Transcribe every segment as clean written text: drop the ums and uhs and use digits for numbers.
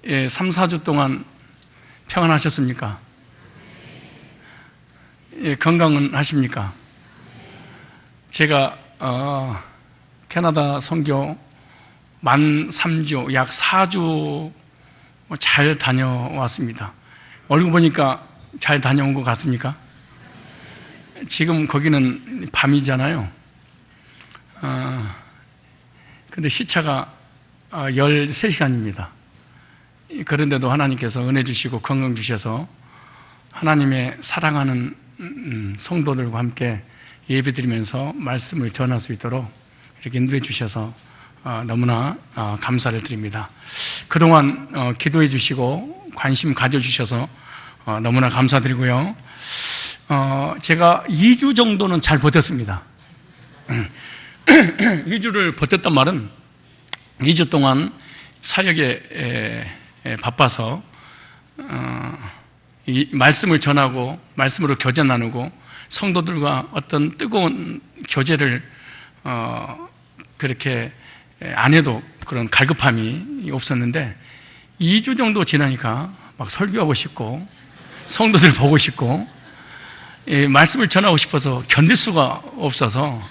3, 4주 동안 평안하셨습니까? 건강은 하십니까? 제가 캐나다 선교 만 3주, 약 4주 잘 다녀왔습니다. 얼굴 보니까 잘 다녀온 것 같습니까? 지금 거기는 밤이잖아요. 근데 시차가 13시간입니다. 그런데도 하나님께서 은혜 주시고 건강 주셔서 하나님의 사랑하는 성도들과 함께 예배드리면서 말씀을 전할 수 있도록 이렇게 인도해 주셔서 너무나 감사를 드립니다. 그동안 기도해 주시고 관심 가져주셔서 너무나 감사드리고요. 제가 2주 정도는 잘 버텼습니다. 2주를 버텼단 말은 2주 동안 사역에 바빠서 이 말씀을 전하고 말씀으로 교제 나누고 성도들과 어떤 뜨거운 교제를 그렇게 안 해도 그런 갈급함이 없었는데 2주 정도 지나니까 막 설교하고 싶고 성도들 보고 싶고 말씀을 전하고 싶어서 견딜 수가 없어서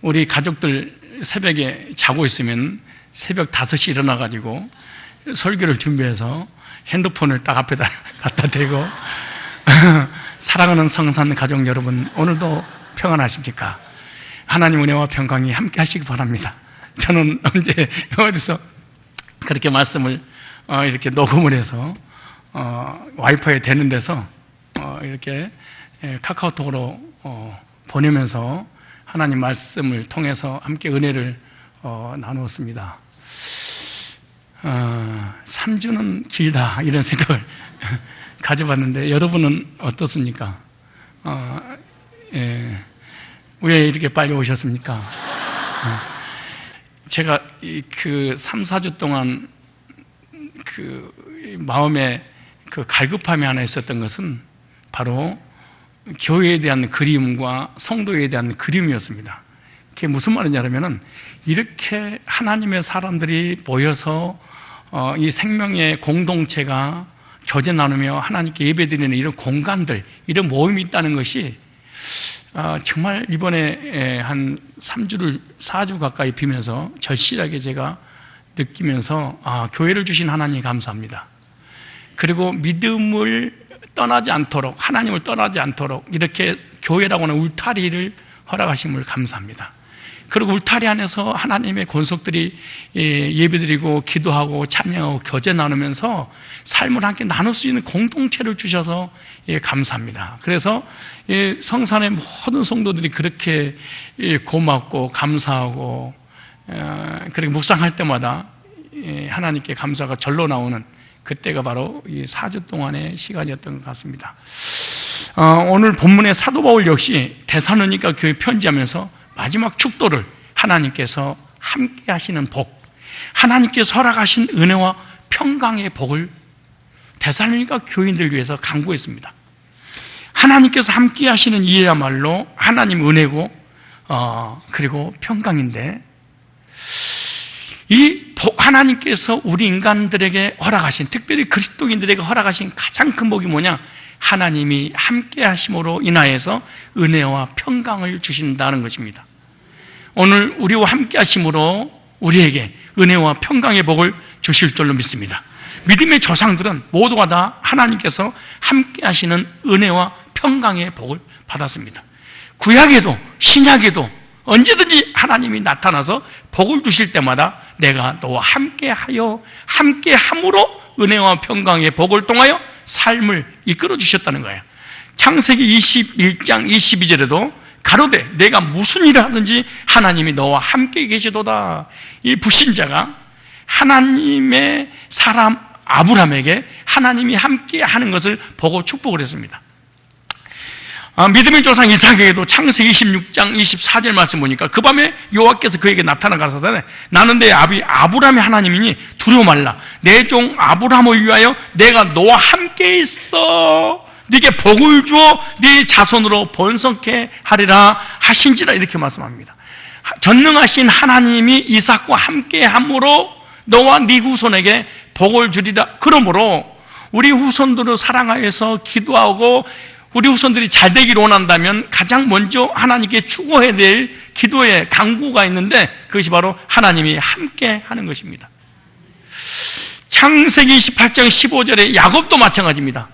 우리 가족들 새벽에 자고 있으면 새벽 5시 일어나가지고 설교를 준비해서 핸드폰을 딱 앞에다 갖다 대고 사랑하는 성산 가족 여러분, 오늘도 평안하십니까? 하나님 은혜와 평강이 함께 하시기 바랍니다. 저는 언제 어디서 그렇게 말씀을 이렇게 녹음을 해서 와이파이 되는 데서 이렇게 카카오톡으로 보내면서 하나님 말씀을 통해서 함께 은혜를 나누었습니다. 3주는 길다 이런 생각을 가져봤는데 여러분은 어떻습니까? 왜 이렇게 빨리 오셨습니까? 제가 그 3, 4주 동안 그 마음에 그 갈급함이 하나 있었던 것은 바로 교회에 대한 그리움과 성도에 대한 그리움이었습니다. 그게 무슨 말이냐면은 이렇게 하나님의 사람들이 모여서 이 생명의 공동체가 교제 나누며 하나님께 예배드리는 이런 공간들, 이런 모임이 있다는 것이 정말 이번에 한 3주를 4주 가까이 비면서 절실하게 제가 느끼면서 교회를 주신 하나님 감사합니다. 그리고 믿음을 떠나지 않도록, 하나님을 떠나지 않도록 이렇게 교회라고 하는 울타리를 허락하심을 감사합니다. 그리고 울타리 안에서 하나님의 권속들이 예배드리고 기도하고 찬양하고 교제 나누면서 삶을 함께 나눌 수 있는 공동체를 주셔서 감사합니다. 그래서 성산의 모든 성도들이 그렇게 고맙고 감사하고 그렇게 묵상할 때마다 하나님께 감사가 절로 나오는 그때가 바로 이 4주 동안의 시간이었던 것 같습니다. 오늘 본문의 사도 바울 역시 데살로니가 교회 편지하면서 마지막 축도를 하나님께서 함께 하시는 복, 하나님께서 허락하신 은혜와 평강의 복을 데살로니가 교인들 위해서 간구했습니다. 하나님께서 함께 하시는 이야말로 하나님 은혜고 그리고 평강인데 이 하나님께서 우리 인간들에게 허락하신, 특별히 그리스도인들에게 허락하신 가장 큰 복이 뭐냐? 하나님이 함께 하심으로 인하여서 은혜와 평강을 주신다는 것입니다. 오늘 우리와 함께 하심으로 우리에게 은혜와 평강의 복을 주실 줄로 믿습니다. 믿음의 조상들은 모두가 다 하나님께서 함께 하시는 은혜와 평강의 복을 받았습니다. 구약에도 신약에도 언제든지 하나님이 나타나서 복을 주실 때마다 내가 너와 함께하여 함께함으로 은혜와 평강의 복을 통하여 삶을 이끌어 주셨다는 거예요. 창세기 21장 22절에도 가로되 내가 무슨 일을 하든지 하나님이 너와 함께 계시도다. 이 불신자가 하나님의 사람 아브라함에게 하나님이 함께 하는 것을 보고 축복을 했습니다. 믿음의 조상 이삭에게도 창세기 26장 24절 말씀 보니까 그 밤에 여호와께서 그에게 나타나 가라사대 나는 내 아비 아브라함의 하나님이니 두려워 말라. 내 종 아브라함을 위하여 내가 너와 함께 있어 네게 복을 주어 네 자손으로 번성케 하리라 하신지라 이렇게 말씀합니다. 전능하신 하나님이 이삭과 함께 함으로 너와 네 후손에게 복을 주리라. 그러므로 우리 후손들을 사랑하여서 기도하고 우리 후손들이 잘 되기를 원한다면 가장 먼저 하나님께 추구해야 될 기도의 강구가 있는데 그것이 바로 하나님이 함께 하는 것입니다. 창세기 28장 15절에 야곱도 마찬가지입니다.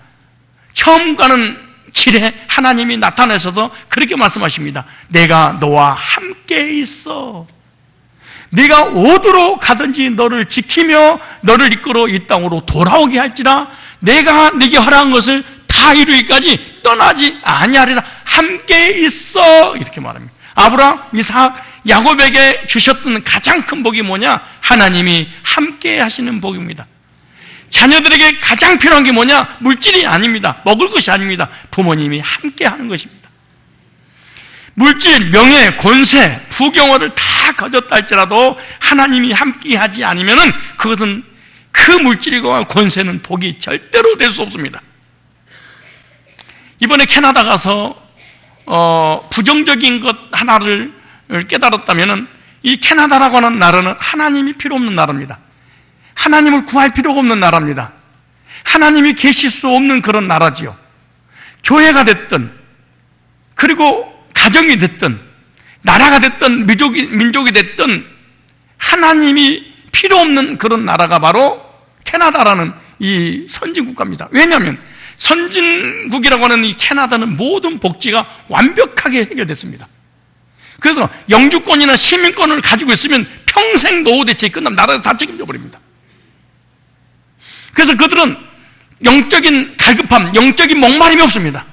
처음 가는 길에 하나님이 나타나셔서 그렇게 말씀하십니다. 내가 너와 함께 있어. 네가 어디로 가든지 너를 지키며 너를 이끌어 이 땅으로 돌아오게 할지라. 내가 네게 허락한 것을 다 이루기까지 떠나지 아니하리라. 함께 있어. 이렇게 말합니다. 아브라함, 이삭, 야곱에게 주셨던 가장 큰 복이 뭐냐? 하나님이 함께 하시는 복입니다. 자녀들에게 가장 필요한 게 뭐냐? 물질이 아닙니다. 먹을 것이 아닙니다. 부모님이 함께 하는 것입니다. 물질, 명예, 권세, 부경어를 다 가졌다 할지라도 하나님이 함께 하지 않으면 그것은 그 물질과 권세는 복이 절대로 될 수 없습니다. 이번에 캐나다 가서 부정적인 것 하나를 깨달았다면 이 캐나다라고 하는 나라는 하나님이 필요 없는 나라입니다. 하나님을 구할 필요가 없는 나라입니다. 하나님이 계실 수 없는 그런 나라지요. 교회가 됐든 그리고 가정이 됐든 나라가 됐든 민족이 됐든 하나님이 필요 없는 그런 나라가 바로 캐나다라는 이 선진국가입니다. 왜냐하면 선진국이라고 하는 이 캐나다는 모든 복지가 완벽하게 해결됐습니다. 그래서 영주권이나 시민권을 가지고 있으면 평생 노후 대책이 끝나면 나라에서 다 책임져 버립니다. 그래서 그들은 영적인 갈급함, 영적인 목마름이 없습니다.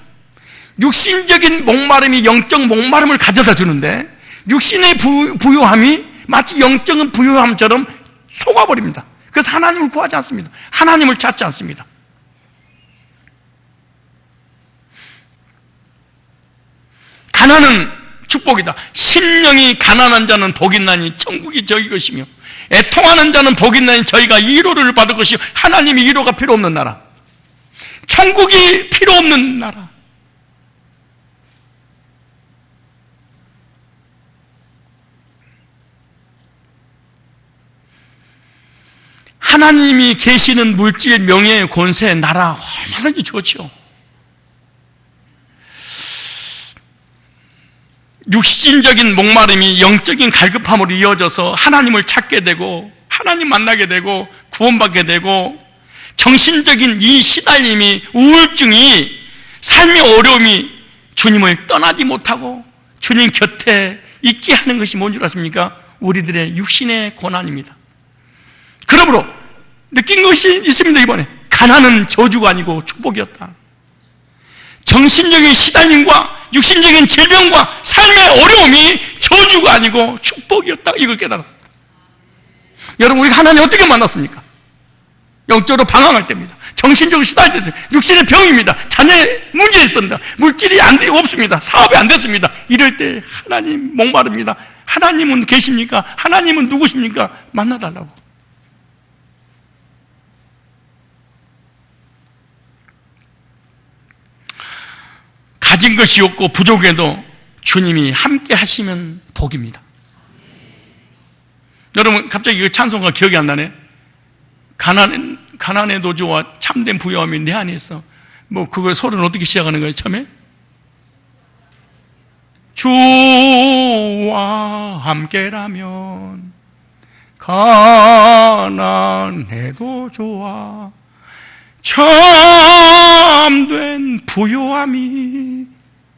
육신적인 목마름이 영적 목마름을 가져다 주는데 육신의 부요함이 마치 영적인 부요함처럼 속아버립니다. 그래서 하나님을 구하지 않습니다. 하나님을 찾지 않습니다. 가난은 축복이다. 심령이 가난한 자는 복이 있나니 천국이 저희 것이며 애통하는 자는 복이 있나니 저희가 위로를 받을 것이요. 하나님이 위로가 필요 없는 나라, 천국이 필요 없는 나라. 하나님이 계시는 물질, 명예, 권세, 나라 얼마든지 좋죠. 육신적인 목마름이 영적인 갈급함으로 이어져서 하나님을 찾게 되고 하나님 만나게 되고 구원받게 되고 정신적인 이 시달림이, 우울증이, 삶의 어려움이 주님을 떠나지 못하고 주님 곁에 있게 하는 것이 뭔 줄 아십니까? 우리들의 육신의 고난입니다. 그러므로 느낀 것이 있습니다. 이번에 가난은 저주가 아니고 축복이었다. 정신적인 시달림과 육신적인 질병과 삶의 어려움이 저주가 아니고 축복이었다. 이걸 깨달았습니다. 여러분, 우리가 하나님 어떻게 만났습니까? 영적으로 방황할 때입니다. 정신적으로 시달릴 때, 육신의 병입니다. 자녀의 문제 있습니다. 물질이 없습니다. 사업이 안 됐습니다. 이럴 때 하나님 목마릅니다. 하나님은 계십니까? 하나님은 누구십니까? 만나달라고. 가진 것이 없고 부족해도 주님이 함께 하시면 복입니다. 여러분, 갑자기 그 찬송가 기억이 안 나네. 가난의 노조와 참된 부요함이 내 안에 있어. 뭐 그걸 소리는 어떻게 시작하는 거예요? 처음에 주와 함께라면 가난해도 좋아. 참된 부요함이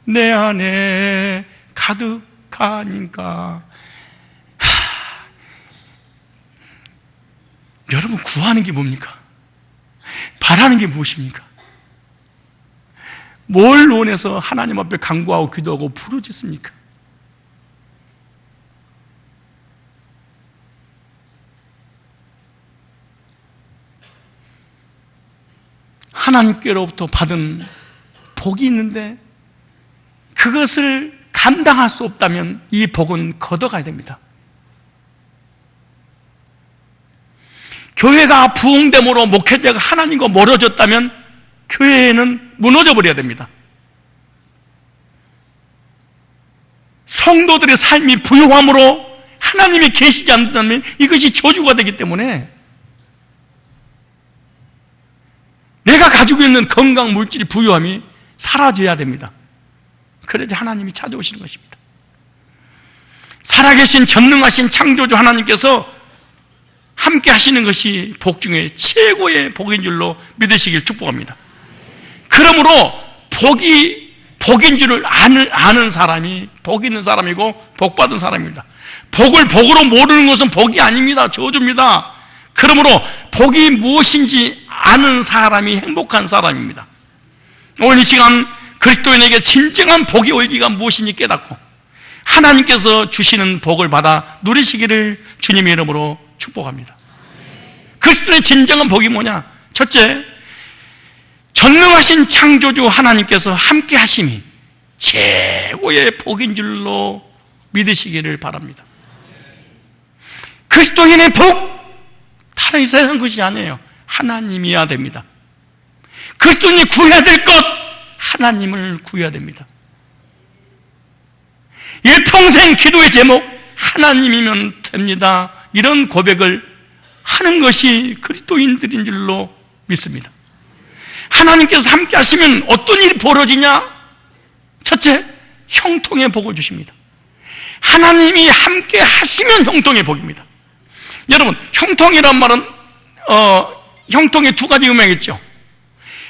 내 안에 가득하니까. 여러분, 구하는 게 뭡니까? 바라는 게 무엇입니까? 뭘 원해서 하나님 앞에 간구하고 기도하고 부르짖습니까? 하나님께로부터 받은 복이 있는데 그것을 감당할 수 없다면 이 복은 걷어가야 됩니다. 교회가 부흥됨으로 목회자가 하나님과 멀어졌다면 교회는 무너져 버려야 됩니다. 성도들의 삶이 부요함으로 하나님이 계시지 않는다면 이것이 저주가 되기 때문에 가지고 있는 건강, 물질, 부유함이 사라져야 됩니다. 그래야지 하나님이 찾아오시는 것입니다. 살아계신 전능하신 창조주 하나님께서 함께 하시는 것이 복 중에 최고의 복인 줄로 믿으시길 축복합니다. 그러므로 복인 줄을 아는 사람이 복 있는 사람이고 복 받은 사람입니다. 복을 복으로 모르는 것은 복이 아닙니다. 저주입니다. 그러므로 복이 무엇인지 아는 사람이 행복한 사람입니다. 오늘 이 시간 그리스도인에게 진정한 복의 의미가 무엇인지 깨닫고 하나님께서 주시는 복을 받아 누리시기를 주님의 이름으로 축복합니다. 그리스도인의 진정한 복이 뭐냐? 첫째, 전능하신 창조주 하나님께서 함께 하심이 최고의 복인 줄로 믿으시기를 바랍니다. 그리스도인의 복, 다른 세상 것이 아니에요. 하나님이어야 됩니다. 그리스도인이 구해야 될 것, 하나님을 구해야 됩니다. 일평생 기도의 제목, 하나님이면 됩니다. 이런 고백을 하는 것이 그리스도인들인 줄로 믿습니다. 하나님께서 함께 하시면 어떤 일이 벌어지냐? 첫째, 형통의 복을 주십니다. 하나님이 함께 하시면 형통의 복입니다. 여러분, 형통이란 말은 형통의 두 가지 의미가 있죠.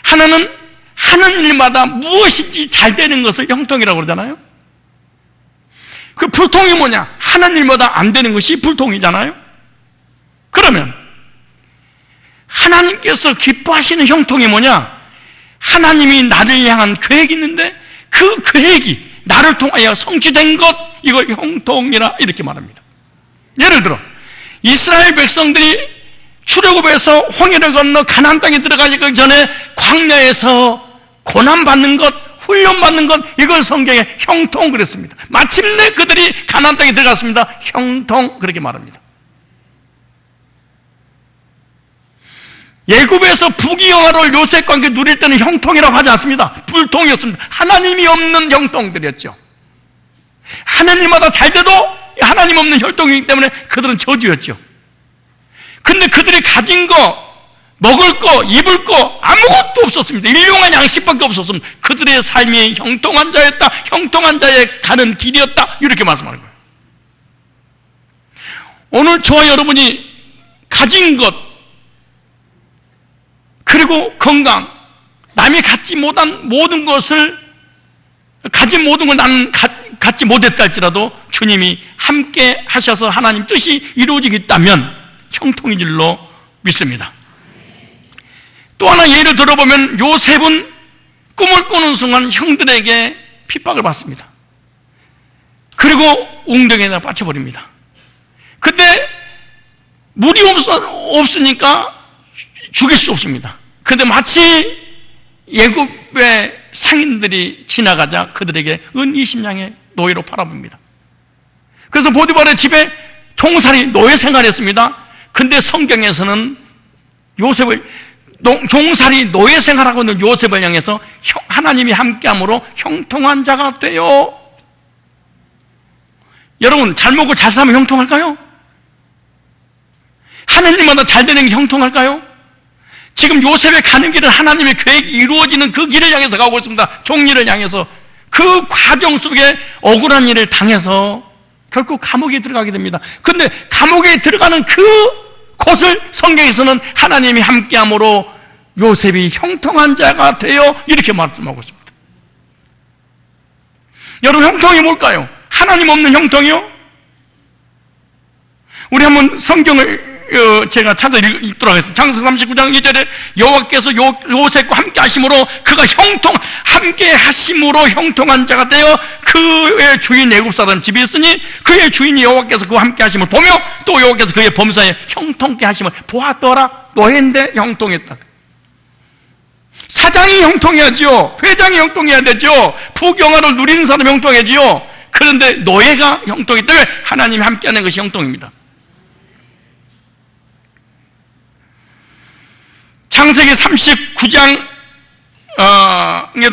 하나는 하는 일마다 무엇인지 잘 되는 것을 형통이라고 그러잖아요. 그 불통이 뭐냐? 하는 일마다 안 되는 것이 불통이잖아요. 그러면 하나님께서 기뻐하시는 형통이 뭐냐? 하나님이 나를 향한 계획이 있는데 그 계획이 나를 통하여 성취된 것, 이걸 형통이라 이렇게 말합니다. 예를 들어 이스라엘 백성들이 출애굽에서 홍해를 건너 가나안 땅에 들어가기 전에 광야에서 고난받는 것, 훈련받는 것, 이걸 성경에 형통 그랬습니다. 마침내 그들이 가나안 땅에 들어갔습니다. 형통 그렇게 말합니다. 예굽에서 부귀영화를 요셉과 함께 누릴 때는 형통이라고 하지 않습니다. 불통이었습니다. 하나님이 없는 형통들이었죠. 하나님마다 잘 돼도 하나님 없는 혈통이기 때문에 그들은 저주였죠. 근데 그들이 가진 거, 먹을 거, 입을 거 아무것도 없었습니다. 일용할 양식밖에 없었습니다. 그들의 삶이 형통한 자였다, 형통한 자의 가는 길이었다, 이렇게 말씀하는 거예요. 오늘 저와 여러분이 가진 것, 그리고 건강, 남이 갖지 못한 모든 것을, 가진 모든 걸 나는 갖지 못했다 할지라도 주님이 함께 하셔서 하나님 뜻이 이루어지겠다면 형통인 줄로 믿습니다. 또 하나 예를 들어보면 요셉은 꿈을 꾸는 순간 형들에게 핍박을 받습니다. 그리고 웅덩이에다 빠쳐버립니다. 그때 물이 없으니까 죽일 수 없습니다. 그런데 마치 예굽의 상인들이 지나가자 그들에게 은 20냥의 노예로 팔아봅니다. 그래서 보디발의 집에 종살이 노예 생활했습니다. 근데 성경에서는 요셉을, 종살이 노예 생활하고 있는 요셉을 향해서 하나님이 함께함으로 형통한 자가 돼요. 여러분, 잘 먹고 잘 살면 형통할까요? 하는 일마다 잘 되는 게 형통할까요? 지금 요셉의 가는 길은 하나님의 계획이 이루어지는 그 길을 향해서 가고 있습니다. 종리를 향해서. 그 과정 속에 억울한 일을 당해서 결국 감옥에 들어가게 됩니다. 근데 감옥에 들어가는 그곳을 성경에서는 하나님이 함께함으로 요셉이 형통한 자가 되어 이렇게 말씀하고 있습니다. 여러분, 형통이 뭘까요? 하나님 없는 형통이요? 우리 한번 성경을 제가 찾아 읽도록 하겠습니다. 창세기 39장 2절에 여호와께서 요셉과 함께 하심으로 그가 함께 하심으로 형통한 자가 되어 그의 주인 애굽 사람 집에 있으니 그의 주인이 여호와께서 그와 함께 하심을 보며 또 여호와께서 그의 범사에 형통케 하심을 보았더라. 노예인데 형통했다. 사장이 형통해야죠. 회장이 형통해야 되죠. 부귀영화를 누리는 사람이 형통해야죠. 그런데 노예가 형통했다. 왜? 하나님이 함께하는 것이 형통입니다. 창세기 39장에도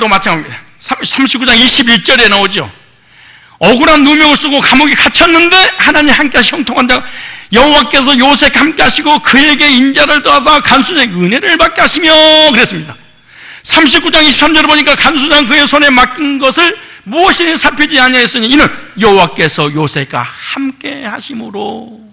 마찬가지입니다. 39장 21절에 나오죠. 억울한 누명을 쓰고 감옥에 갇혔는데 하나님 함께 하시 형통한 자 여호와께서 요셉 함께 하시고 그에게 인자를 더하사 간수의 은혜를 받게 하시며 그랬습니다. 39장 23절을 보니까 간수장 그의 손에 맡긴 것을 무엇이니 살피지 아니하였으니 이는 여호와께서 요셉과 함께 하심으로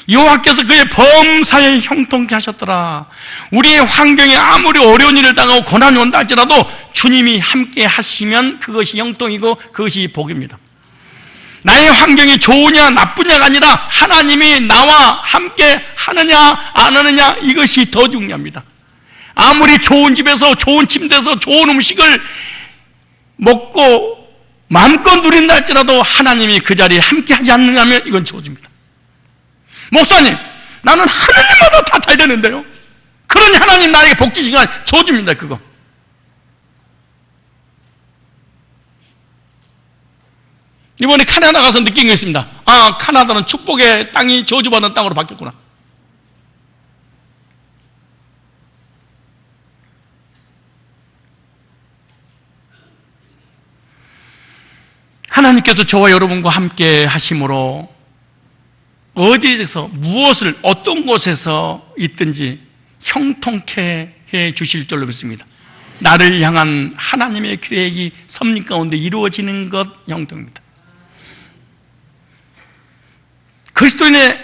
여호와께서 그의 범사에 형통케 하셨더라. 우리의 환경에 아무리 어려운 일을 당하고 고난이 온다 할지라도 주님이 함께 하시면 그것이 형통이고 그것이 복입니다. 나의 환경이 좋으냐 나쁘냐가 아니라 하나님이 나와 함께 하느냐 안 하느냐, 이것이 더 중요합니다. 아무리 좋은 집에서 좋은 침대에서 좋은 음식을 먹고 마음껏 누린다 할지라도 하나님이 그 자리에 함께 하지 않느냐면 이건 저주입니다. 목사님, 나는 하나님마다 다 잘 되는데요. 그러니 하나님 나에게 복 주시가 저주입니다. 그거. 이번에 카나다 가서 느낀 거 있습니다. 아, 카나다는 축복의 땅이 저주받은 땅으로 바뀌었구나. 하나님께서 저와 여러분과 함께 하심으로 어디에서 무엇을 어떤 곳에서 있든지 형통케 해 주실 줄로 믿습니다. 나를 향한 하나님의 계획이 섭리 가운데 이루어지는 것 형통입니다. 그리스도인의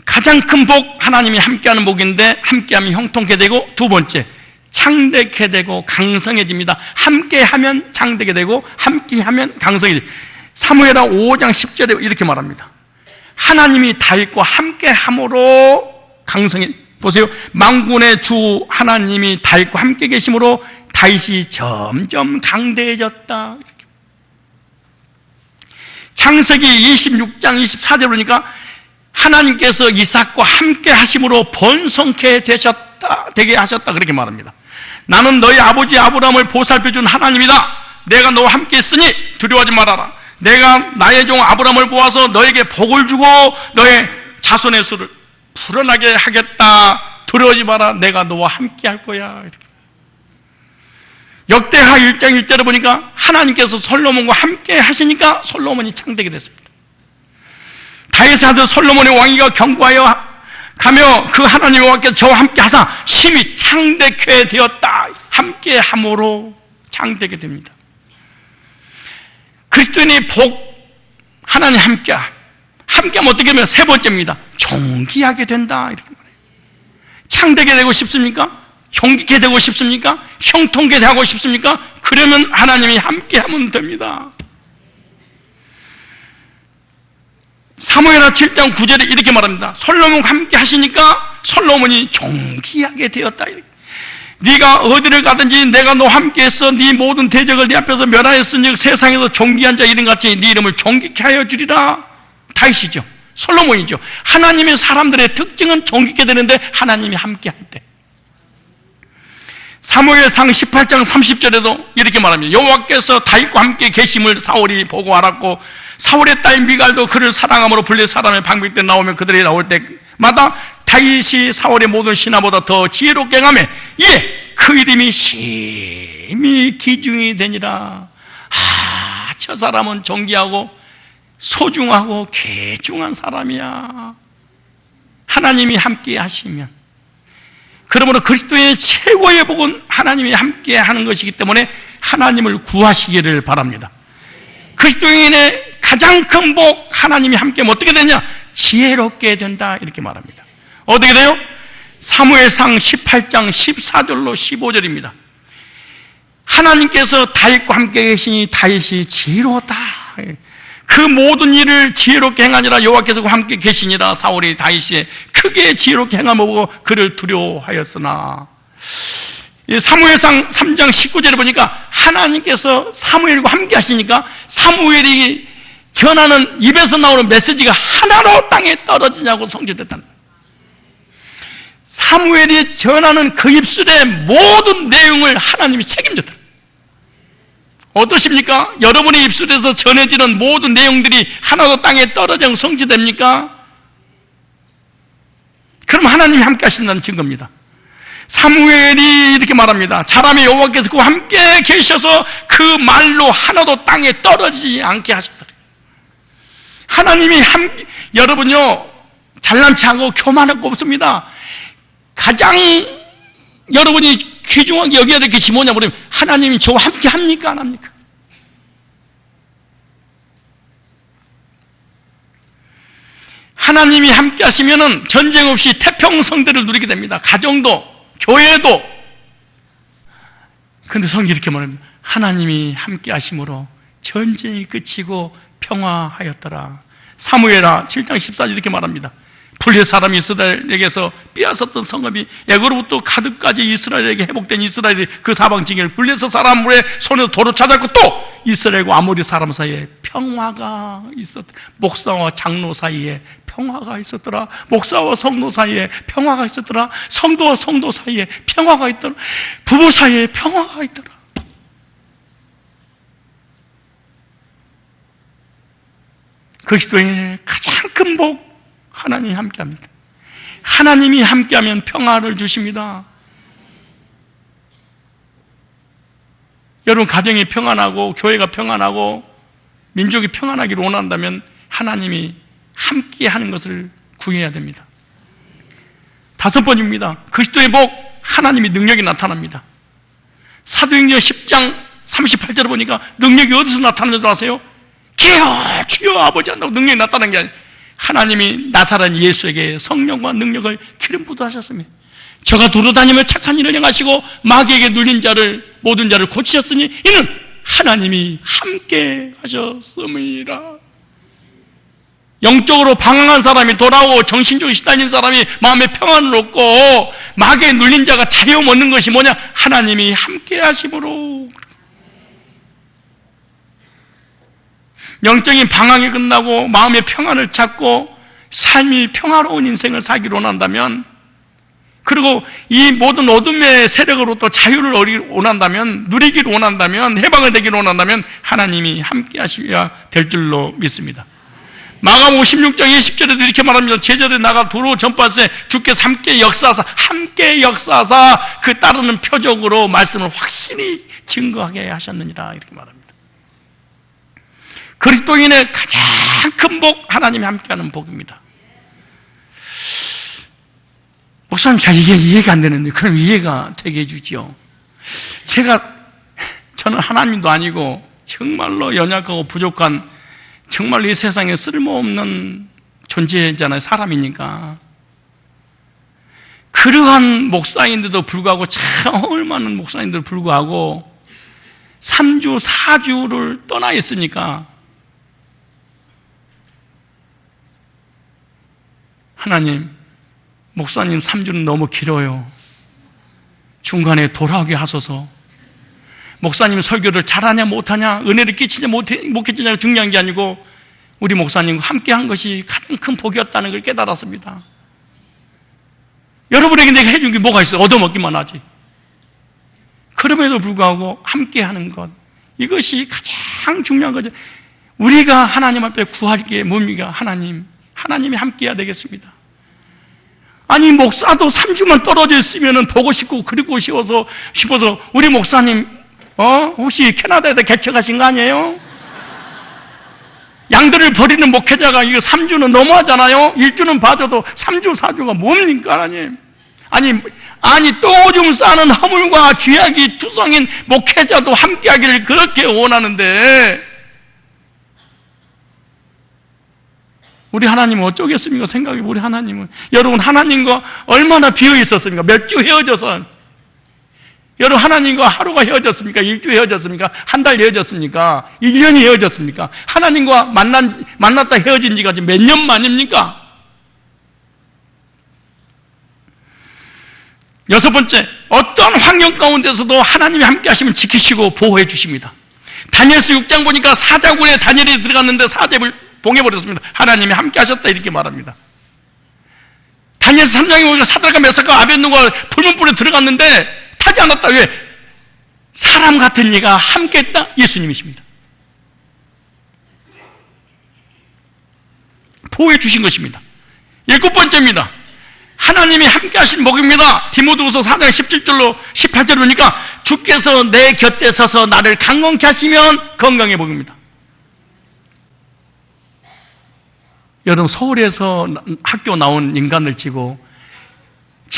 가장 큰 복, 하나님이 함께하는 복인데 함께하면 형통케 되고, 두 번째 창대케 되고 강성해집니다. 함께하면 창대게 되고 함께하면 강성해집니다. 사무엘하 5장 10절에 이렇게 말합니다. 하나님이 다윗과 함께함으로 강성해. 보세요. 만군의 주 하나님이 다윗과 함께 계심으로 다윗이 점점 강대해졌다. 이렇게. 창세기 26장 24절 보니까 하나님께서 이삭과 함께 하심으로 번성케 되게 하셨다. 그렇게 말합니다. 나는 너희 아버지 아브라함을 보살펴준 하나님이다. 내가 너와 함께 있으니 두려워하지 말아라. 내가 나의 종 아브라함을 보아서 너에게 복을 주고 너의 자손의 수를 불어나게 하겠다. 두려워하지 마라. 내가 너와 함께 할 거야. 이렇게. 역대하 1장 1절에 보니까 하나님께서 솔로몬과 함께 하시니까 솔로몬이 창대게 됐습니다. 다윗의 아들 솔로몬의 왕위가 견고하여 가며 그 하나님의 왕께서 저와 함께 하사 심히 창대케 되었다. 함께 함으로 창대게 됩니다. 그리스도인의 복, 하나님 함께하면 어떻게 하면 세 번째입니다. 존귀하게 된다. 이렇게 말해요. 창대게 되고 싶습니까? 존귀게 되고 싶습니까? 형통게 되고 싶습니까? 그러면 하나님이 함께하면 됩니다. 사무엘하 7장 9절에 이렇게 말합니다. 솔로몬과 함께 하시니까 솔로몬이 존귀하게 되었다. 네가 어디를 가든지 내가 너와 함께해서 네 모든 대적을 네 앞에서 멸하였으니 세상에서 존귀한 자 이름같이 네 이름을 존귀케 하여 주리라. 다윗이죠. 솔로몬이죠. 하나님의 사람들의 특징은 존귀게 되는데 하나님이 함께할 때. 사무엘상 18장 30절에도 이렇게 말합니다. 여호와께서 다윗과 함께 계심을 사울이 보고 알았고 사울의 딸 미갈도 그를 사랑함으로 불릴 사람의 방백대 나오면 그들이 나올 때마다 다윗이 사울의 모든 신하보다 더 지혜롭게 행하며 이에 그 이름이 심히 기중이 되니라. 저 사람은 존귀하고 소중하고 귀중한 사람이야. 하나님이 함께 하시면. 그러므로 그리스도의 최고의 복은 하나님이 함께 하는 것이기 때문에 하나님을 구하시기를 바랍니다. 그리스도인의 가장 큰 복, 하나님이 함께하면 어떻게 되냐? 지혜롭게 된다. 이렇게 말합니다. 어떻게 돼요? 사무엘상 18장 14절로 15절입니다. 하나님께서 다윗과 함께 계시니 다윗이 지혜로웠다. 그 모든 일을 지혜롭게 행하니라 여호와께서 함께 계시니라. 사울이 다윗이 크게 지혜롭게 행함을 보고 그를 두려워하였으나, 사무엘상 3장 19절에 보니까 하나님께서 사무엘과 함께 하시니까 사무엘이 전하는 입에서 나오는 메시지가 하나로 땅에 떨어지냐고 성취됐다는 거예요. 사무엘이 전하는 그 입술의 모든 내용을 하나님이 책임졌다. 어떠십니까? 여러분의 입술에서 전해지는 모든 내용들이 하나도 땅에 떨어져 성취됩니까? 그럼 하나님이 함께 하신다는 증거입니다. 사무엘이 이렇게 말합니다. 사람의 여호와께서 그와 함께 계셔서 그 말로 하나도 땅에 떨어지지 않게 하셨다. 하나님이 함께, 여러분요, 잘난 체하고 교만할 거 없습니다. 가장 여러분이 귀중하게 여겨야 될 것이 뭐냐면 하나님이 저와 함께 합니까? 안 합니까? 하나님이 함께 하시면은 전쟁 없이 태평성대를 누리게 됩니다. 가정도, 교회도. 그런데 성경이 이렇게 말합니다. 하나님이 함께 하심으로 전쟁이 끝이고 평화하였더라. 사무엘하 7장 14절 이렇게 말합니다. 블레 사람이 이스라엘에게서 빼앗았던 성읍이 애고로부터 가드까지 이스라엘에게 회복된 이스라엘이 그 사방지기를 블레셋 사람의 손에서 도로 찾았고 또 이스라엘과 아모리 사람 사이에 평화가 있었더라. 목사와 장로 사이에 평화가 있었더라. 목사와 성도 사이에 평화가 있었더라. 성도와 성도 사이에 평화가 있더라. 부부 사이에 평화가 있더라. 그리스도의 가장 큰 복, 하나님이 함께합니다. 하나님이 함께하면 평화를 주십니다. 여러분 가정이 평안하고 교회가 평안하고 민족이 평안하기를 원한다면 하나님이 함께하는 것을 구해야 됩니다. 5번입니다. 그리스도의 복, 하나님이 능력이 나타납니다. 사도행전 10장 38절을 보니까 능력이 어디서 나타나는 줄 아세요? 기여 주여 아버지 한다고 능력이 나타난 게 아니에요. 하나님이 나사렛 예수에게 성령과 능력을 기름 부어하셨습니다. 저가 두루다니며 착한 일을 행하시고 마귀에게 눌린 자를 모든 자를 고치셨으니 이는 하나님이 함께 하셨음이라. 영적으로 방황한 사람이 돌아오고 정신적으로 시달린 사람이 마음의 평안을 얻고 마귀에 눌린 자가 자유 얻는 것이 뭐냐? 하나님이 함께 하심으로. 영적인 방황이 끝나고 마음의 평안을 찾고 삶이 평화로운 인생을 살기를 원한다면, 그리고 이 모든 어둠의 세력으로부터 자유를 원한다면, 누리기를 원한다면, 해방을 되기를 원한다면 하나님이 함께 하셔야 될 줄로 믿습니다. 마가복음 16장 20절에도 이렇게 말합니다. 제자들이 나가 도로 전파세 주께서 함께 역사하사, 함께 역사하사 그 따르는 표적으로 말씀을 확실히 증거하게 하셨느니라 이렇게 말합니다. 그리스도인의 가장 큰 복, 하나님이 함께하는 복입니다. 목사님 잘 이게 이해가 안 되는데 그럼 이해가 되게 해주지요. 저는 하나님도 아니고 정말로 연약하고 부족한, 정말로 이 세상에 쓸모없는 존재잖아요. 사람이니까. 그러한 목사인데도 불구하고, 참 허울 많은 목사인데도 불구하고 3주, 4주를 떠나 있으니까 하나님, 목사님 3주는 너무 길어요. 중간에 돌아오게 하소서. 목사님 설교를 잘하냐 못하냐, 은혜를 끼치냐 못 끼치냐가 중요한 게 아니고 우리 목사님과 함께 한 것이 가장 큰 복이었다는 걸 깨달았습니다. 여러분에게 내가 해준 게 뭐가 있어요? 얻어먹기만 하지. 그럼에도 불구하고 함께 하는 것, 이것이 가장 중요한 거죠. 우리가 하나님 앞에 구할 게 뭡니까? 하나님이 함께 해야 되겠습니다. 아니, 목사도 3주만 떨어져 있으면 보고 싶고 그리고 싶어서 우리 목사님 혹시 캐나다에다 개척하신 거 아니에요? 양들을 버리는 목회자가 이거 3주는 너무하잖아요. 1주는 봐줘도 3주, 4주가 뭡니까, 하나님? 아니 똥오줌 싸는 허물과 쥐약이 투성인 목회자도 함께하기를 그렇게 원하는데 우리 하나님은 어쩌겠습니까? 생각해, 우리 하나님은. 여러분, 하나님과 얼마나 비어 있었습니까? 몇 주 헤어져서. 여러분, 하나님과 하루가 헤어졌습니까? 1주 헤어졌습니까? 한 달 헤어졌습니까? 1년이 헤어졌습니까? 하나님과 만났다 헤어진 지가 지금 몇 년 만입니까? 6번째, 어떤 환경 가운데서도 하나님이 함께 하시면 지키시고 보호해 주십니다. 다니엘서 6장 보니까 사자굴에 다니엘이 들어갔는데 사자를 봉해버렸습니다. 하나님이 함께 하셨다 이렇게 말합니다. 다니엘서 3장에 보니까 사드락과 메삭과 아벳느고가 불문불에 들어갔는데 타지 않았다. 왜? 사람 같은 이가 함께 했다? 예수님이십니다. 보호해 주신 것입니다. 7번째입니다. 하나님이 함께 하신 복입니다. 디모데후서 4장 17절로 18절 보니까 주께서 내 곁에 서서 나를 강건케 하시면 건강의 복입니다. 여러분, 서울에서 학교 나온 인간을 치고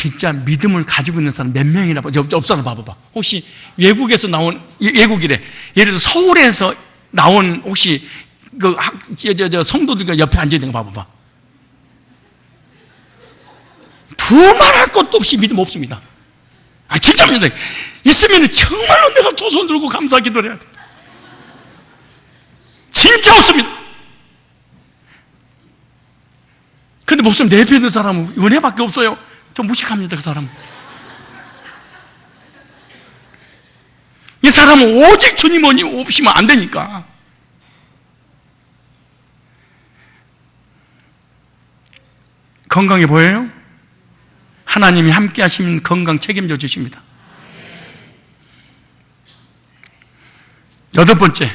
진짜 믿음을 가지고 있는 사람 몇 명이나 봐. 옆 사람 봐봐봐. 혹시 외국에서 나온, 외국이래. 예를 들어 서울에서 나온 혹시 성도들과 옆에 앉아있는 거 봐봐봐. 두말할 것도 없이 믿음 없습니다. 진짜입니다. 있으면 정말로 내가 두 손 들고 감사 기도를 해야 돼. 진짜 없습니다. 근데 목사님 내 옆에 있는 사람은 은혜밖에 없어요. 좀 무식합니다. 그 사람은. 이 사람은 오직 주님 없이면 안 되니까. 건강해 보여요? 하나님이 함께 하시면 건강 책임져 주십니다. 8번째,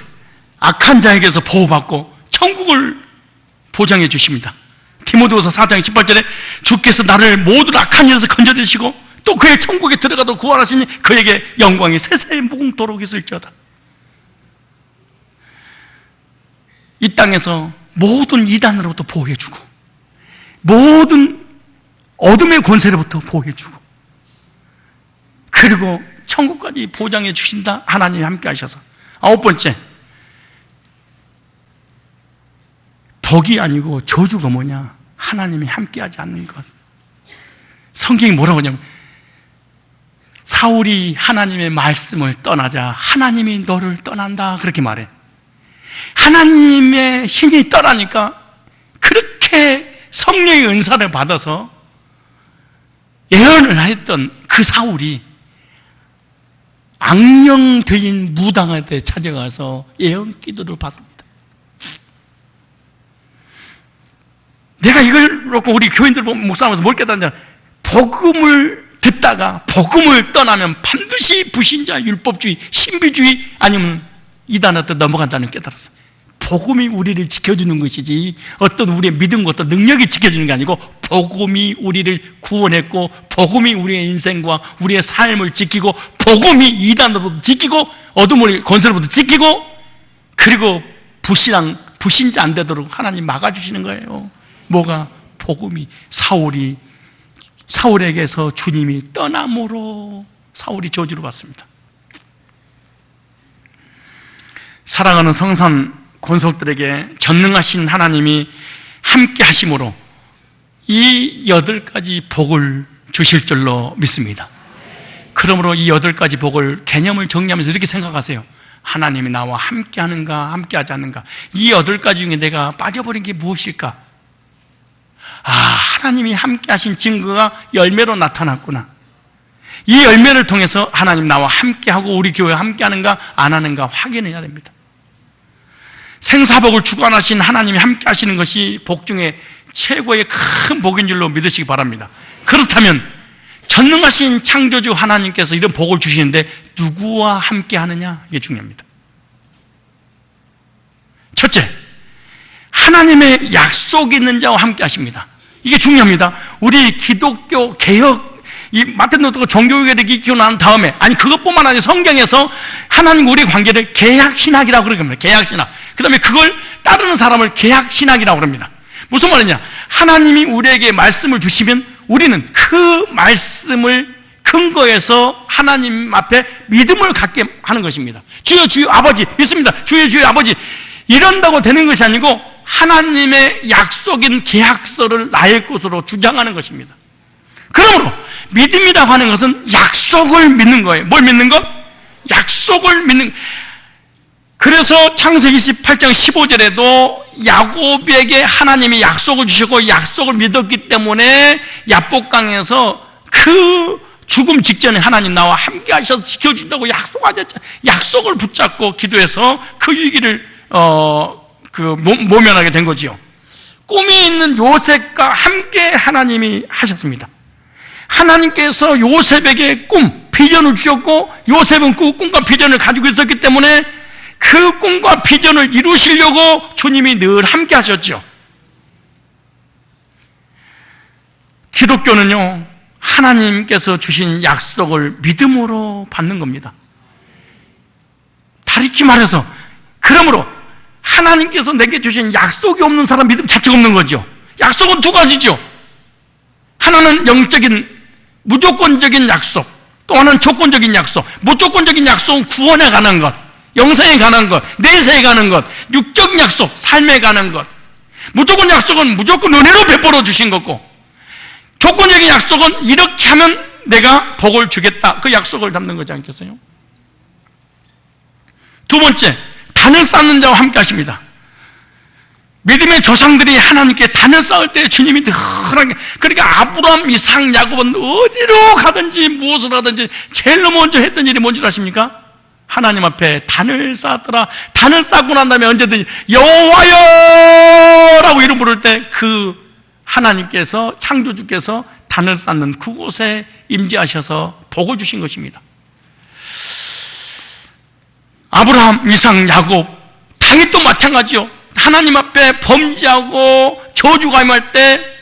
악한 자에게서 보호받고 천국을 보장해 주십니다. 디모데후서 4장 18절에 주께서 나를 모든 악한 일에서 건져주시고 또 그의 천국에 들어가도록 구원하시니 그에게 영광이 세세에 무궁토록 있을지어다. 이 땅에서 모든 이단으로부터 보호해주고 모든 어둠의 권세로부터 보호해주고 그리고 천국까지 보장해 주신다. 하나님이 함께 하셔서. 9번째, 덕이 아니고 저주가 뭐냐? 하나님이 함께하지 않는 것. 성경이 뭐라고 하냐면 사울이 하나님의 말씀을 떠나자 하나님이 너를 떠난다 그렇게 말해. 하나님의 신이 떠나니까 그렇게 성령의 은사를 받아서 예언을 했던 그 사울이 악령 들린 무당한테 찾아가서 예언 기도를 받습니다. 내가 이걸 놓고 우리 교인들 목사하면서 뭘 깨닫냐? 복음을 듣다가 복음을 떠나면 반드시 불신자, 율법주의, 신비주의 아니면 이단한테 넘어간다는 깨달았어요. 복음이 우리를 지켜주는 것이지 어떤 우리의 믿음과 어떤 능력이 지켜주는 게 아니고 복음이 우리를 구원했고 복음이 우리의 인생과 우리의 삶을 지키고 복음이 이단으로부터 지키고 어둠의 권세로부터 지키고 그리고 불신자 안 되도록 하나님 막아주시는 거예요. 뭐가? 복음이. 사울에게서 주님이 떠남으로 사울이 저주를 받습니다. 사랑하는 성산 권속들에게 전능하신 하나님이 함께 하심으로 이 8가지 복을 주실 줄로 믿습니다. 그러므로 이 8가지 복을 개념을 정리하면서 이렇게 생각하세요. 하나님이 나와 함께 하는가 함께 하지 않는가. 이 8가지 중에 내가 빠져버린 게 무엇일까? 하나님이 함께 하신 증거가 열매로 나타났구나. 이 열매를 통해서 하나님 나와 함께 하고 우리 교회와 함께 하는가 안 하는가 확인해야 됩니다. 생사복을 주관하신 하나님이 함께 하시는 것이 복 중에 최고의 큰 복인 줄로 믿으시기 바랍니다. 그렇다면 전능하신 창조주 하나님께서 이런 복을 주시는데 누구와 함께 하느냐? 이게 중요합니다. 첫째, 하나님의 약속이 있는 자와 함께 하십니다. 이게 중요합니다. 우리 기독교 개혁, 이 마틴루터가 종교개혁을 기키고 난 다음에, 그것뿐만 아니라 성경에서 하나님과 우리의 관계를 계약신학이라고 그럽니다. 계약신학. 그 다음에 그걸 따르는 사람을 계약신학이라고 합니다. 무슨 말이냐? 하나님이 우리에게 말씀을 주시면 우리는 그 말씀을 근거해서 하나님 앞에 믿음을 갖게 하는 것입니다. 주여 주여 아버지 믿습니다. 주여 주여 아버지 이런다고 되는 것이 아니고 하나님의 약속인 계약서를 나의 것으로 주장하는 것입니다. 그러므로 믿음이라고 하는 것은 약속을 믿는 거예요. 뭘 믿는 것? 약속을 믿는. 그래서 창세기 28장 15절에도 야곱에게 하나님이 약속을 주시고 약속을 믿었기 때문에 야복강에서 그 죽음 직전에 하나님 나와 함께 하셔서 지켜준다고 약속하셨잖아요. 약속을 붙잡고 기도해서 그 위기를 모면하게 된 거지요. 꿈이 있는 요셉과 함께 하나님이 하셨습니다. 하나님께서 요셉에게 비전을 주셨고 요셉은 그 꿈과 비전을 가지고 있었기 때문에 그 꿈과 비전을 이루시려고 주님이 늘 함께 하셨죠. 기독교는요, 하나님께서 주신 약속을 믿음으로 받는 겁니다. 다르게 말해서, 그러므로 하나님께서 내게 주신 약속이 없는 사람 믿음 자체가 없는 거죠. 약속은 두 가지죠. 하나는 영적인 무조건적인 약속, 또 하나는 조건적인 약속. 무조건적인 약속은 구원에 관한 것, 영생에 관한 것, 내세에 관한 것, 육적 약속, 삶에 관한 것. 무조건 약속은 무조건 은혜로 베풀어 주신 거고, 조건적인 약속은 이렇게 하면 내가 복을 주겠다, 그 약속을 담는 거지 않겠어요? 두 번째, 단을 쌓는 자와 함께 하십니다. 믿음의 조상들이 하나님께 단을 쌓을 때 주님이 늘하게, 그러니까 아브라함, 이삭, 야곱은 어디로 가든지 무엇을 하든지 제일 먼저 했던 일이 뭔지 아십니까? 하나님 앞에 단을 쌓았더라. 단을 쌓고 난 다음에 언제든지 여호와여 라고 이름 부를 때 그 하나님께서, 창조주께서 단을 쌓는 그곳에 임재하셔서 복을 주신 것입니다. 아브라함, 이삭, 야곱, 다윗도 마찬가지요. 하나님 앞에 범죄하고 저주가 임할 때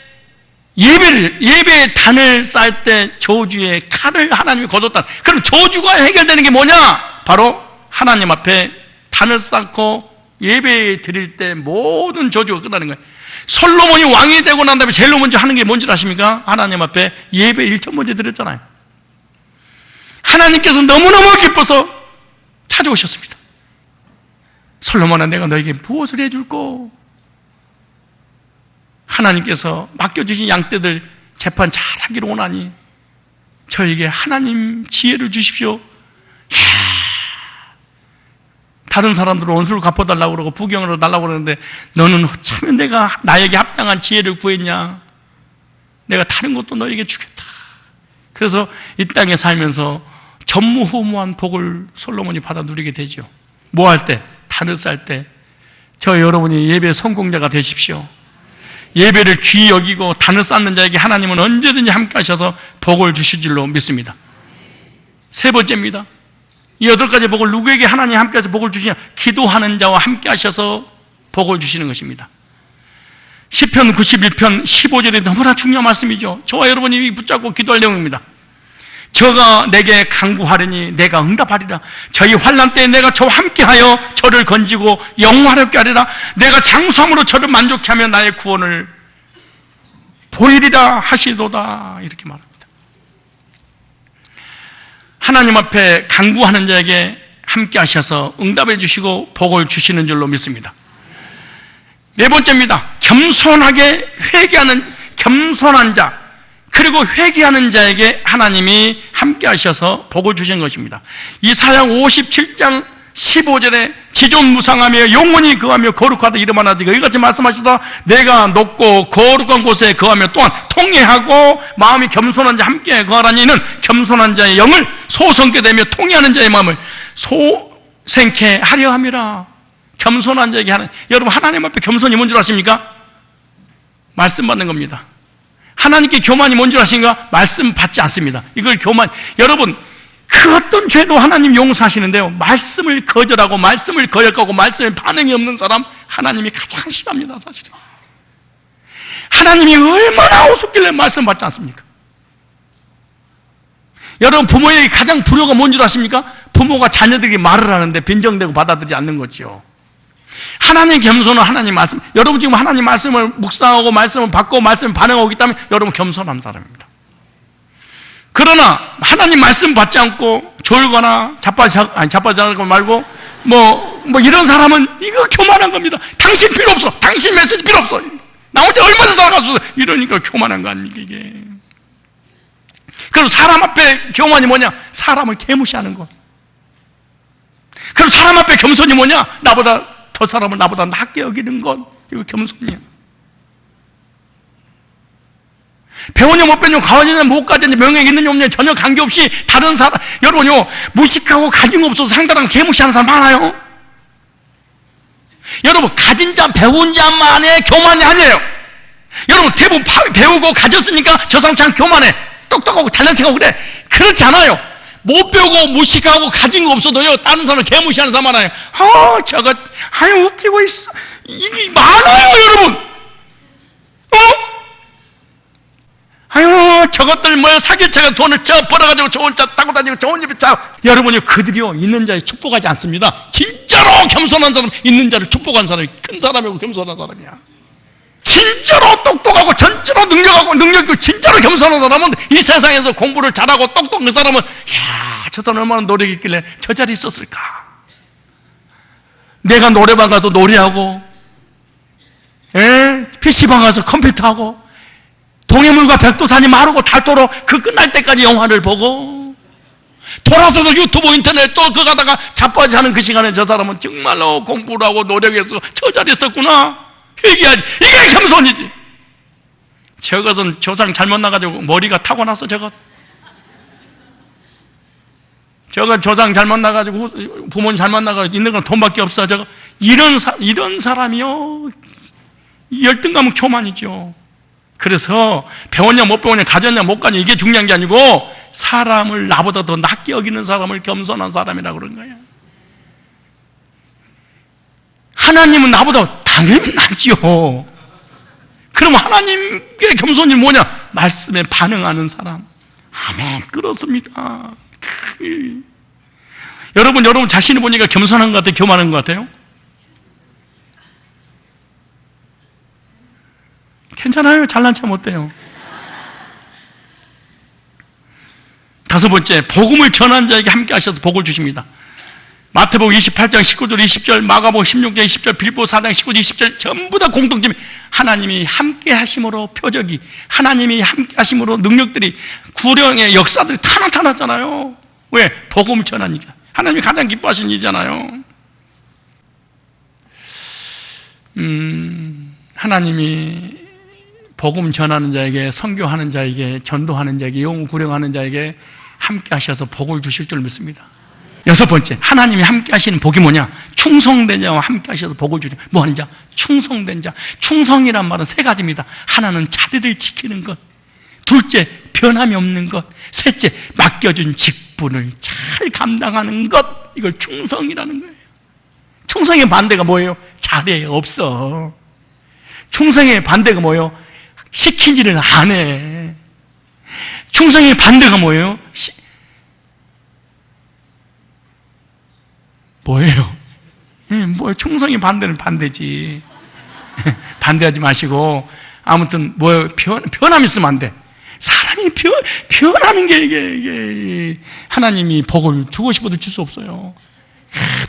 예배의 단을 쌓을 때 저주의 칼을 하나님이 거뒀다. 그럼 저주가 해결되는 게 뭐냐? 바로 하나님 앞에 단을 쌓고 예배 드릴 때 모든 저주가 끝나는 거예요. 솔로몬이 왕이 되고 난 다음에 제일 먼저 하는 게 뭔지 아십니까? 하나님 앞에 예배 1천 먼저 드렸잖아요. 하나님께서 너무너무 기뻐서 찾아오셨습니다. 솔로몬아, 내가 너에게 무엇을 해줄꼬? 하나님께서 맡겨주신 양떼들 재판 잘하기로 원하니 저에게 하나님 지혜를 주십시오. 다른 사람들은 원수를 갚아달라고 그러고 부경으로 달라고 그러는데 너는 어쩌면 내가 나에게 합당한 지혜를 구했냐? 내가 다른 것도 너에게 주겠다. 그래서 이 땅에 살면서 전무후무한 복을 솔로몬이 받아 누리게 되죠. 뭐 할 때? 단을 쌓을 때. 저 여러분이 예배 성공자가 되십시오. 예배를 귀히 여기고 단을 쌓는 자에게 하나님은 언제든지 함께 하셔서 복을 주실 줄로 믿습니다. 세 번째입니다. 이 8가지 복을 누구에게 하나님 함께 하셔서 복을 주시냐? 기도하는 자와 함께 하셔서 복을 주시는 것입니다. 시편 91편 15절이 너무나 중요한 말씀이죠. 저와 여러분이 붙잡고 기도할 내용입니다. 저가 내게 간구하리니 내가 응답하리라. 저희 환난 때에 내가 저와 함께하여 저를 건지고 영화롭게 하리라. 내가 장수함으로 저를 만족케 하며 나의 구원을 보이리라 하시도다. 이렇게 말합니다. 하나님 앞에 간구하는 자에게 함께 하셔서 응답해 주시고 복을 주시는 줄로 믿습니다. 네 번째입니다. 겸손하게 회개하는 겸손한 자, 그리고 회개하는 자에게 하나님이 함께 하셔서 복을 주신 것입니다. 이사야 57장 15절에 지존무상하며 영원히 거하며 거룩하다 이름 하나 지고 이같이 말씀하시다. 내가 높고 거룩한 곳에 거하며 또한 통회하고 마음이 겸손한 자 함께 거하라니 이는 겸손한 자의 영을 소성케 되며 통회하는 자의 마음을 소생케 하려 함이라. 겸손한 자에게 하나님, 여러분 하나님 앞에 겸손이 뭔 줄 아십니까? 말씀 받는 겁니다. 하나님께 교만이 뭔 줄 아십니까? 말씀 받지 않습니다. 이걸 교만, 여러분 그 어떤 죄도 하나님 용서하시는데요, 말씀을 거절하고 말씀을 거역하고 말씀에 반응이 없는 사람 하나님이 가장 싫어합니다. 사실은 하나님이 얼마나 우습길래 말씀 받지 않습니까? 여러분 부모에게 가장 불효가 뭔 줄 아십니까? 부모가 자녀들이 말을 하는데 빈정대고 받아들이지 않는 거죠. 하나님 겸손은 하나님 말씀, 여러분 지금 하나님 말씀을 묵상하고 말씀을 받고 말씀을 반응하고 있다면 여러분 겸손한 사람입니다. 그러나 하나님 말씀 받지 않고 졸거나 자빠지고 말고 뭐 이런 사람은 이거 교만한 겁니다. 당신 필요 없어. 당신 메시지 필요 없어. 나 혼자 얼마나 살아가서 이러니까 교만한 거 아닙니까 이게. 그럼 사람 앞에 교만이 뭐냐? 사람을 개무시하는 것. 그럼 사람 앞에 겸손이 뭐냐? 저 사람을 나보다 낮게 여기는 것. 이거 겸손이야. 배우냐 못 배우냐 가졌냐 못 가졌냐 명예가 있느냐 없느냐 전혀 관계없이 다른 사람, 여러분요 무식하고 가진 거 없어서 상대방 개무시하는 사람 많아요. 여러분 가진 자 배운 자만의 교만이 아니에요. 여러분 대부분 배우고 가졌으니까 저 사람 참 교만해, 똑똑하고 잘난 척하고 그래. 그렇지 않아요. 못 배우고 무식하고 가진 거 없어도요 다른 사람을 개무시하는 사람 많아요. 저거 웃기고 있어. 이게 많아요 여러분. 저것들 사기쳐가 돈을 벌어가지고 좋은 차 타고 다니고 좋은 집에 차. 여러분이 그들이요 있는 자에 축복하지 않습니다. 진짜로 겸손한 사람, 있는 자를 축복한 사람이 큰 사람이고 겸손한 사람이야. 진짜로 똑똑하고 진짜로 능력 있고 진짜로 겸손한 사람은 이 세상에서 공부를 잘하고 똑똑한 사람은 저 사람 얼마나 노력이 있길래 저 자리에 있었을까? 내가 노래방 가서 노래하고 PC방 가서 컴퓨터하고 동해물과 백두산이 마르고 닳도록 그 끝날 때까지 영화를 보고 돌아서서 유튜브 인터넷 또 그거 가다가 자빠지는 그 시간에 저 사람은 정말로 공부를 하고 노력해서 저 자리에 있었구나. 회개하지. 이게 겸손이지. 저것은 조상 잘못 나가지고 머리가 타고났어. 저것 조상 잘못 나가지고 부모님 잘못 나가지고 있는 건 돈밖에 없어. 저거 이런 사람이요 열등감은 교만이죠. 그래서 배웠냐 못 배웠냐 가졌냐 못 가냐 이게 중요한 게 아니고 사람을 나보다 더 낮게 여기는 사람을 겸손한 사람이라고 그런 거예요. 하나님은 나보다 당연히 낫지요. 그럼 하나님께 겸손이 뭐냐? 말씀에 반응하는 사람. 아멘. 그렇습니다. 여러분 자신이 보니까 겸손한 것 같아요? 교만한 것 같아요? 괜찮아요. 잘난 체 못해요. 다섯 번째, 복음을 전한 자에게 함께 하셔서 복을 주십니다. 마태복음 28장 19절 20절, 마가복음 16장 20절, 빌보 4장 19절 20절 전부 다 공통점이 하나님이 함께 하심으로 표적이, 하나님이 함께 하심으로 능력들이, 구령의 역사들이 다 나타났잖아요. 왜? 복음을 전하니까. 하나님이 가장 기뻐하신 일이잖아요. 하나님이 복음 전하는 자에게, 선교하는 자에게, 전도하는 자에게, 영혼 구령하는 자에게 함께 하셔서 복을 주실 줄 믿습니다. 여섯 번째, 하나님이 함께 하시는 복이 뭐냐? 충성된 자와 함께 하셔서 복을 주죠. 뭐 하는 자? 충성된 자. 충성이란 말은 세 가지입니다. 하나는 자리를 지키는 것, 둘째, 변함이 없는 것, 셋째, 맡겨준 직분을 잘 감당하는 것. 이걸 충성이라는 거예요. 충성의 반대가 뭐예요? 잘해, 없어. 충성의 반대가 뭐예요? 시키지를 안 해. 충성의 반대가 뭐예요? 뭐예요? 충성의 반대는 반대지. 반대하지 마시고, 아무튼, 변함이 있으면 안 돼. 사람이 변하는 게, 이게, 하나님이 복을 주고 싶어도 줄 수 없어요.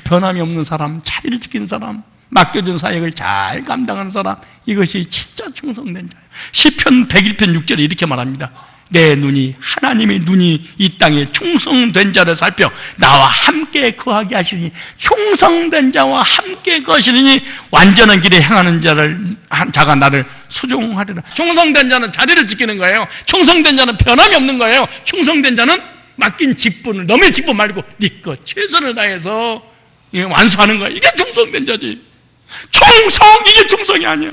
변함이 없는 사람, 자리를 지키는 사람, 맡겨준 사역을 잘 감당하는 사람, 이것이 진짜 충성된 자예요. 시편 101편 6절에 이렇게 말합니다. 내 눈이, 하나님의 눈이 이 땅에 충성된 자를 살펴 나와 함께 거하게 하시니, 충성된 자와 함께 거하시니 완전한 길에 행하는 자가 나를 수종하리라. 충성된 자는 자리를 지키는 거예요. 충성된 자는 변함이 없는 거예요. 충성된 자는 맡긴 직분을, 남의 직분 말고 네 것 최선을 다해서 완수하는 거예요. 이게 충성된 자지. 이게 충성이 아니야.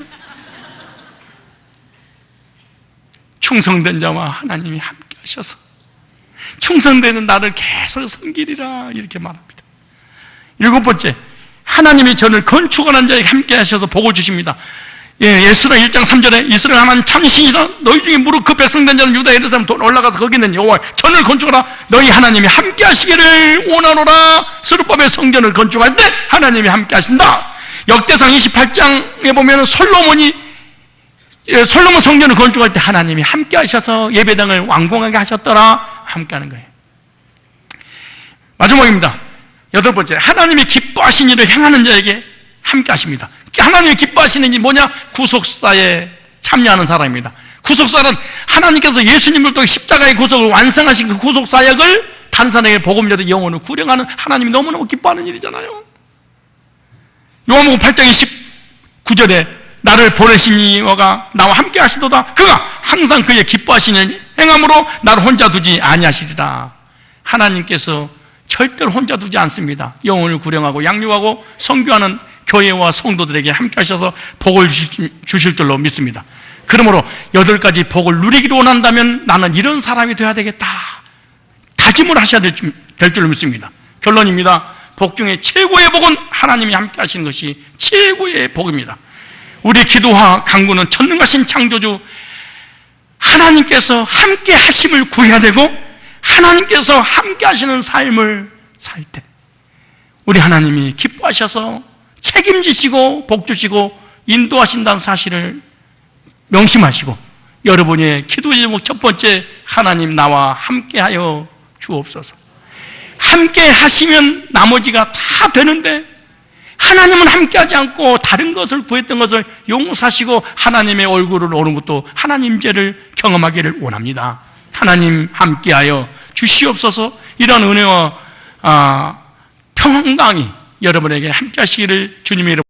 충성된 자와 하나님이 함께 하셔서 충성되는 나를 계속 섬기리라, 이렇게 말합니다. 일곱 번째, 하나님이 저를 건축하는 자에게 함께 하셔서 복을 주십니다. 예수라 1장 3절에 이스라엘 하나님 참신이시라, 너희 중에 무릇 그 백성된 자는 유다 예루살렘 올라가서 거기 있는 여호와 전을 건축하라. 너희 하나님이 함께 하시기를 원하노라. 스룹바벨 성전을 건축할 때 하나님이 함께 하신다. 역대상 28장에 보면 솔로몬 성전을 건축할 때 하나님이 함께 하셔서 예배당을 완공하게 하셨더라. 함께 하는 거예요. 마지막입니다. 여덟 번째, 하나님이 기뻐하신 일을 행하는 자에게 함께 하십니다. 하나님이 기뻐하시는 일이 뭐냐? 구속사에 참여하는 사람입니다. 구속사는 하나님께서 예수님을 통해 십자가의 구속을 완성하신 그 구속사역을 다른 사람에게 복음 전해 영혼을 구령하는 하나님이 너무너무 기뻐하는 일이잖아요. 요한복음 8장 29절에 나를 보내신 이와가 나와 함께 하시도다. 그가 항상 그의 기뻐하시는 행함으로 나를 혼자 두지 아니하시리라. 하나님께서 절대로 혼자 두지 않습니다. 영혼을 구령하고 양육하고 선교하는 교회와 성도들에게 함께 하셔서 복을 주실 줄로 믿습니다. 그러므로 8가지 복을 누리기를 원한다면 나는 이런 사람이 되어야 되겠다, 다짐을 하셔야 될 줄로 믿습니다. 결론입니다. 복 중에 최고의 복은 하나님이 함께 하시는 것이 최고의 복입니다. 우리 기도와 간구는 전능하신 창조주 하나님께서 함께 하심을 구해야 되고, 하나님께서 함께 하시는 삶을 살 때 우리 하나님이 기뻐하셔서 책임지시고 복 주시고 인도하신다는 사실을 명심하시고 여러분의 기도 제목 첫 번째, 하나님 나와 함께하여 주옵소서. 함께 하시면 나머지가 다 되는데 하나님은 함께하지 않고 다른 것을 구했던 것을 용서하시고 하나님의 얼굴을 오는 것도 하나님 죄를 경험하기를 원합니다. 하나님 함께하여 주시옵소서. 이런 은혜와 평강이 여러분에게 함께하시기를 주님의 이름으로